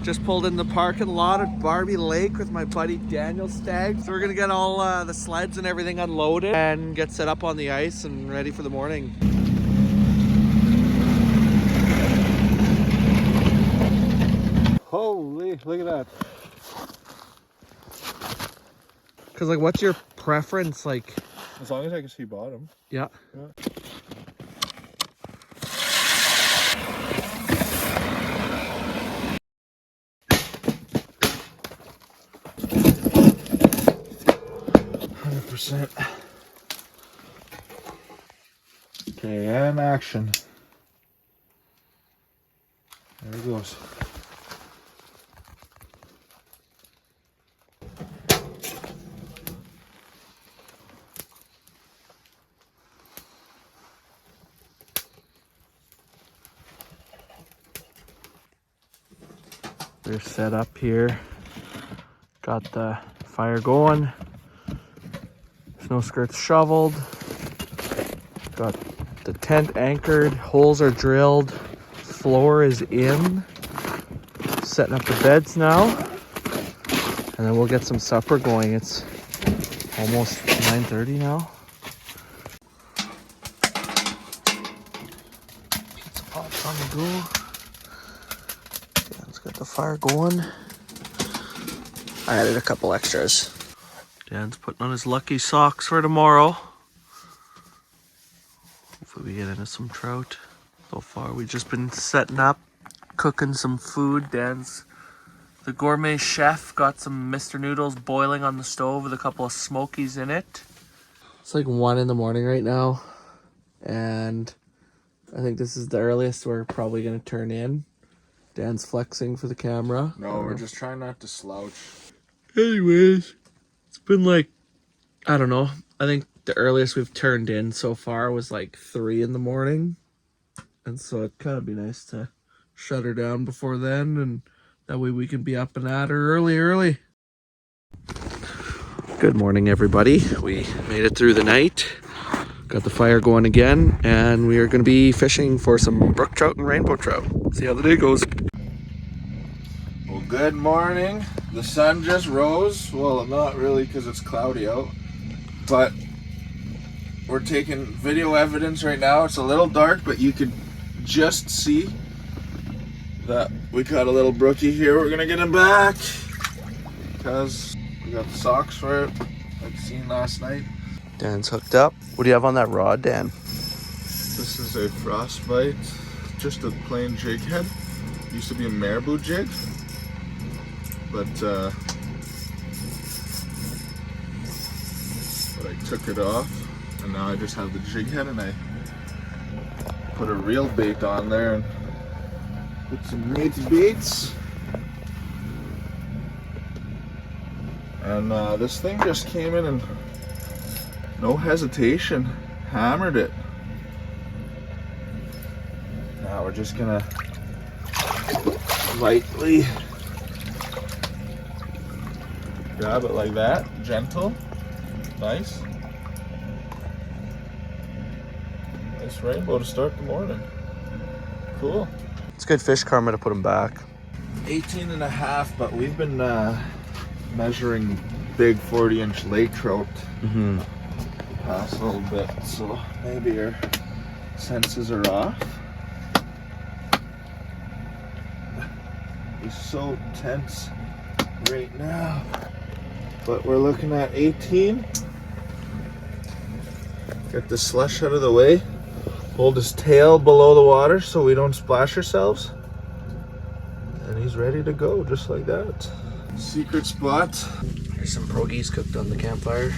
Just pulled in the parking lot at Barbe Lake with my buddy Daniel Stag. So we're gonna get all the sleds and everything unloaded and get set up on the ice and ready for the morning. Holy, look at that. Cause like, what's your preference? Like, As long as I can see bottom. yeah. Okay, and action. There it goes. They're set up here. Got the fire going. Snow skirts shoveled. Got the tent anchored. Holes are drilled. Floor is in. Setting up the beds now. And then we'll get some supper going. It's almost 9:30 now. Pizza pots on the go. Dan's got the fire going. I added a couple extras. Dan's putting on his lucky socks for tomorrow. Hopefully we get into some trout. So far we've just been setting up, cooking some food. Dan's the gourmet chef, got some Mr. Noodles boiling on the stove with a couple of smokies in it. It's like 1 in the morning right now. And I think this is the earliest we're probably gonna turn in. Dan's flexing for the camera. No, we're just trying not to slouch. Anyways, it's been like, I don't know. I think the earliest we've turned in so far was like 3 in the morning. And so it'd kind of be nice to shut her down before then. And that way we can be up and at her early. Good morning, everybody. We made it through the night. Got the fire going again. And we are going to be fishing for some brook trout and rainbow trout. See how the day goes. Well, good morning. The sun just rose. Well, not really because it's cloudy out. But we're taking video evidence right now. It's a little dark, but you could just see that we got a little brookie here. We're gonna get him back because we got the socks for it, like seen last night. Dan's hooked up. What do you have on that rod, Dan? This is a frostbite, just a plain jig head. Used to be a marabou jig, but I took it off, and now I just have the jig head, and I put a real bait on there and put some meat baits. And this thing just came in and no hesitation hammered it. Now we're just gonna lightly grab it like that, gentle, nice. Nice rainbow to start the morning. Cool. It's good fish karma to put him back. 18 and a half, but we've been measuring big 40-inch lake trout the past little bit, so maybe your senses are off. He's so tense right now, but we're looking at 18. Get the slush out of the way. Hold his tail below the water so we don't splash ourselves. And he's ready to go, just like that. Secret spot. There's some pierogies cooked on the campfire.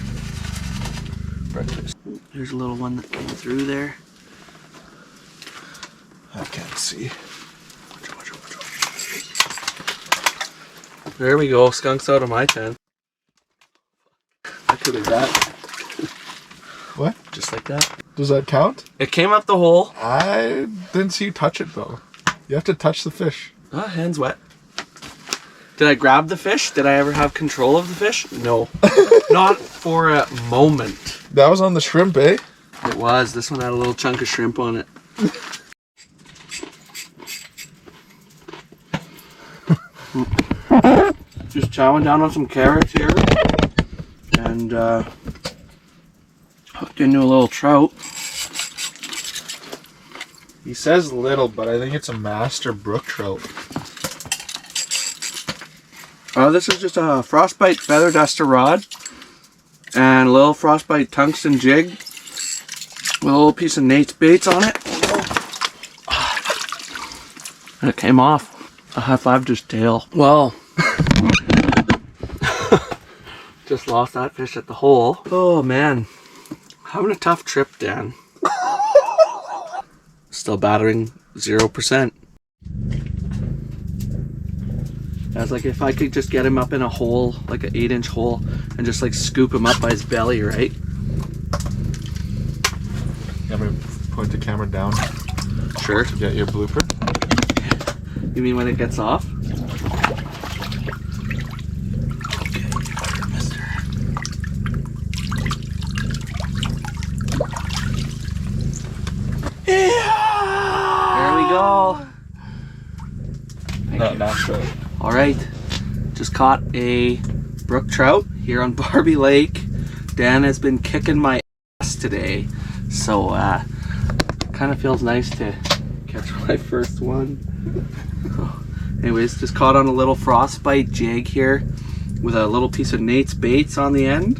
Breakfast. There's a little one that came through there. I can't see. There we go. Skunks out of my tent. Look at that. What? Just like that. Does that count? It came up the hole. I didn't see you touch it though. You have to touch the fish. Ah, hands wet. Did I grab the fish? Did I ever have control of the fish? No. Not for a moment. That was on the shrimp, eh? It was. This one had a little chunk of shrimp on it. Just chowing down on some carrots here. And hooked into a little trout. He says little, but I think it's a master brook trout. This is just a frostbite feather duster rod and a little frostbite tungsten jig with a little piece of Nate's baits on it. And it came off. A high five just tail. Well, just lost that fish at the hole. Oh man, having a tough trip, Dan. Still battering 0%. I was like, if I could just get him up in a hole, like an 8-inch hole, and just like scoop him up by his belly, right? You want me to point the camera down? Sure. To get your blooper? You mean when it gets off? Okay, mister. Yeah! There we go. No, not trout. All right, just caught a brook trout here on Barbe Lake. Dan has been kicking my ass today, so kind of feels nice to catch my first one. Anyways, just caught on a little frostbite jig here with a little piece of Nate's baits on the end,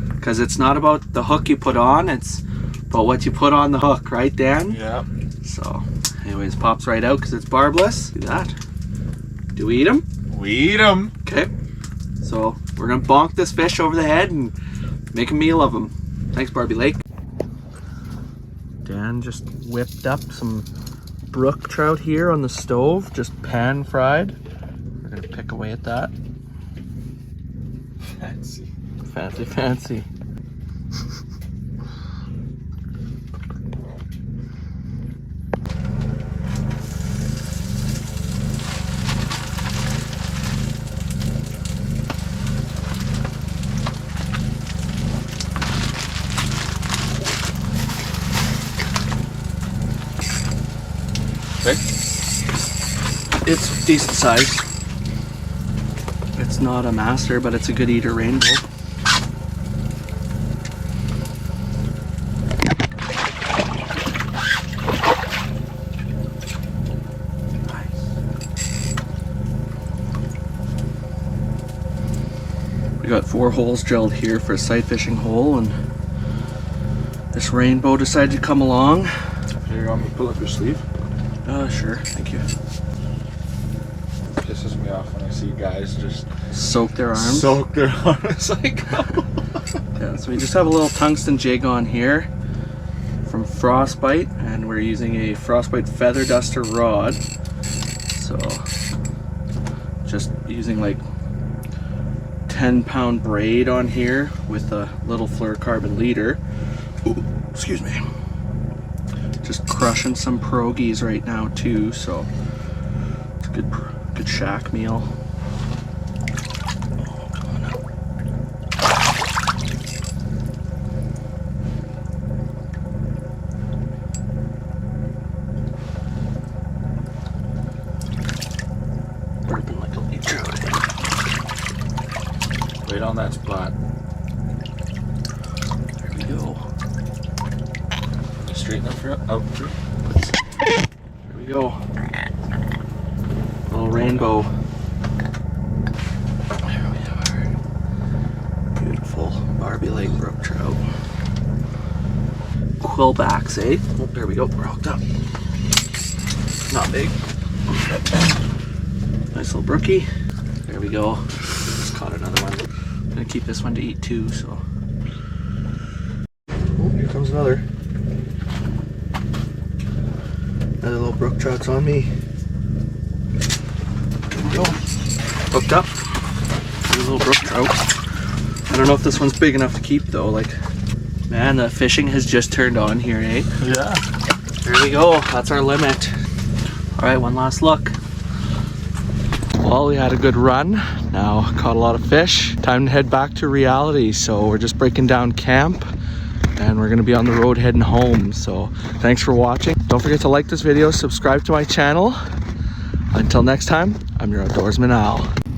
because it's not about the hook you put on, it's about what you put on the hook, right, Dan? Yeah. So anyways, pops right out because it's barbless. Do that. Do we eat them? We eat them. Okay, so we're gonna bonk this fish over the head and make a meal of them. Thanks, Barbe Lake. Dan just whipped up some brook trout here on the stove, just pan fried. We're gonna pick away at that. Fancy. Fancy, fancy. Big? It's decent size. It's not a master, but it's a good eater rainbow. We got 4 holes drilled here for a sight fishing hole, and this rainbow decided to come along. Here, you want me to pull up your sleeve? Sure, thank you. It pisses me off when I see guys just Soak their arms. soak their arms like Yeah, so we just have a little tungsten jig on here from Frostbite, and we're using a Frostbite feather duster rod. So just using like 10-pound braid on here with a little fluorocarbon leader. Ooh, excuse me. Just crushing some pierogies right now too, so it's a good shack meal. Oh, come on up. Burping like a lead trout. Right on that spot. There we go. Straighten up for out. There we go. Little rainbow. There we are. Beautiful Barbe Lake brook trout. Quillbacks, eh? Oh, there we go. We're hooked up. Not big. Nice little brookie. There we go. Just caught another one. I'm gonna keep this one to eat too, so. Oh, here comes another. Another little brook trout's on me. There we go. Hooked up. There's a little brook trout. I don't know if this one's big enough to keep though. Like, man, the fishing has just turned on here, eh? Yeah. There we go. That's our limit. All right, one last look. Well, we had a good run. Now caught a lot of fish. Time to head back to reality. So we're just breaking down camp, and we're gonna be on the road heading home. So thanks for watching. Don't forget to like this video, subscribe to my channel. Until next time, I'm your outdoorsman Al.